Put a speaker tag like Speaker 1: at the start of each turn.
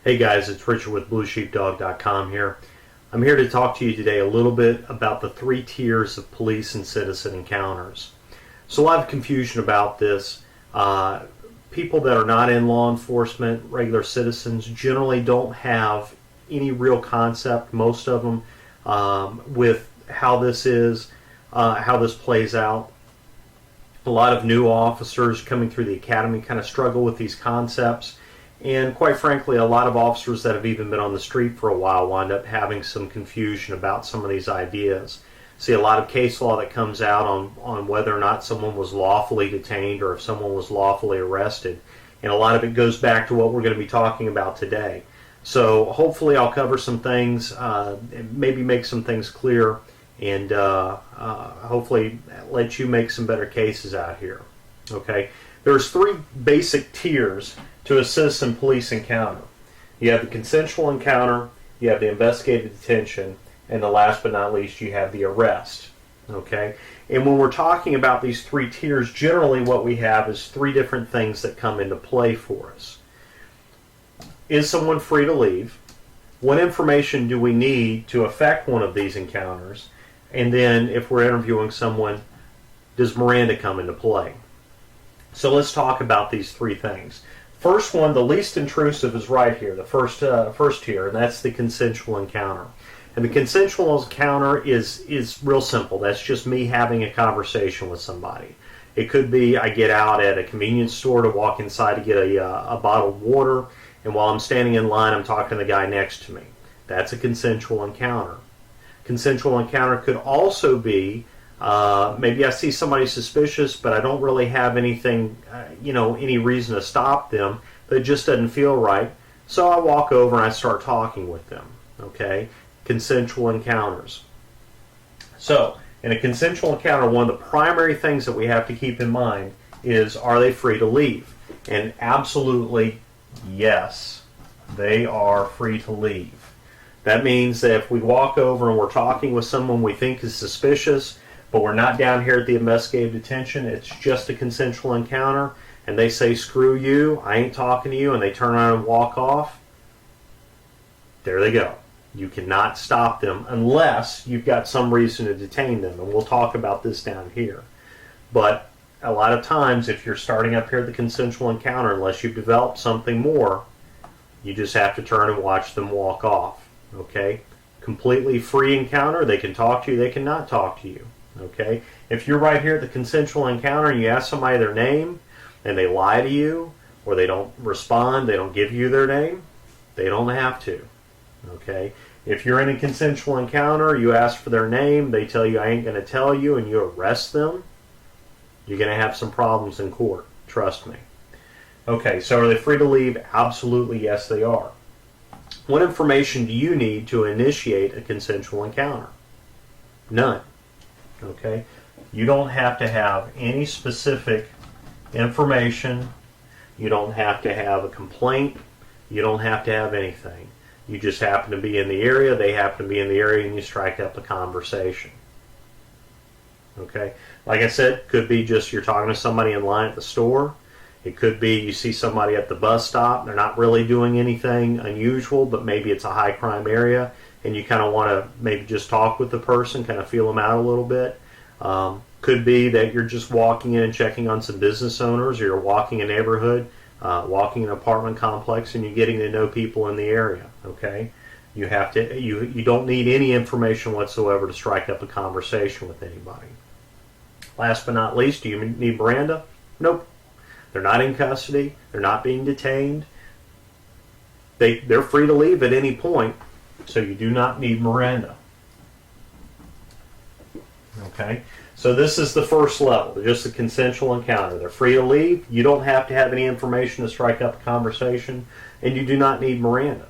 Speaker 1: Hey guys, it's Richard with BlueSheepDog.com here. I'm here to talk to you today a little bit about the three tiers of police and citizen encounters. So a lot of confusion about this. People that are not in law enforcement, regular citizens, generally don't have any real concept, most of them, with how this is, how this plays out. A lot of new officers coming through the academy kind of struggle with these concepts. And quite frankly, a lot of officers that have even been on the street for a while wind up having some confusion about some of these ideas. See a lot of case law that comes out on whether or not someone was lawfully detained or if someone was lawfully arrested. And a lot of it goes back to what we're going to be talking about today. So hopefully I'll cover some things, maybe make some things clear, and hopefully let you make some better cases out here. Okay, there's three basic tiers to a citizen police encounter. You have the consensual encounter, you have the investigative detention, and the last but not least, you have the arrest. Okay, and when we're talking about these three tiers, generally what we have is three different things that come into play for us. Is someone free to leave? What information do we need to affect one of these encounters? And then if we're interviewing someone, does Miranda come into play? So let's talk about these three things. First one, the least intrusive, is right here, the first tier, and that's the consensual encounter. And the consensual encounter is real simple. That's just me having a conversation with somebody. It could be I get out at a convenience store to walk inside to get a bottle of water, and while I'm standing in line, I'm talking to the guy next to me. That's a consensual encounter. Consensual encounter could also be maybe I see somebody suspicious, but I don't really have anything, any reason to stop them, but it just doesn't feel right. So I walk over and I start talking with them. Okay, consensual encounters. So in a consensual encounter, one of the primary things that we have to keep in mind is, are they free to leave? And absolutely, yes, they are free to leave. That means that if we walk over and we're talking with someone we think is suspicious, but we're not down here at the investigative detention, it's just a consensual encounter, and they say, screw you, I ain't talking to you, and they turn around and walk off, there they go. You cannot stop them unless you've got some reason to detain them, and we'll talk about this down here. But a lot of times, if you're starting up here at the consensual encounter, unless you've developed something more, you just have to turn and watch them walk off. Okay? Completely free encounter, they can talk to you, they cannot talk to you. Okay? If you're right here at the consensual encounter and you ask somebody their name and they lie to you, or they don't respond, they don't give you their name, they don't have to. Okay? If you're in a consensual encounter, you ask for their name, they tell you I ain't going to tell you, and you arrest them, you're going to have some problems in court. Trust me. Okay, so are they free to leave? Absolutely, yes, they are. What information do you need to initiate a consensual encounter? None. Okay? You don't have to have any specific information. You don't have to have a complaint. You don't have to have anything. You just happen to be in the area, they happen to be in the area, and you strike up a conversation. Okay? Like I said, could be just you're talking to somebody in line at the store. It could be you see somebody at the bus stop. They're not really doing anything unusual, but maybe it's a high crime area, and you kind of want to maybe just talk with the person, kind of feel them out a little bit. Could be that you're just walking in and checking on some business owners, or you're walking a neighborhood, walking an apartment complex, and you're getting to know people in the area. Okay, you have to. You don't need any information whatsoever to strike up a conversation with anybody. Last but not least, do you need Miranda? Nope. They're not in custody. They're not being detained. They're free to leave at any point, so you do not need Miranda. Okay, so this is the first level, just a consensual encounter. They're free to leave. You don't have to have any information to strike up a conversation, and you do not need Miranda.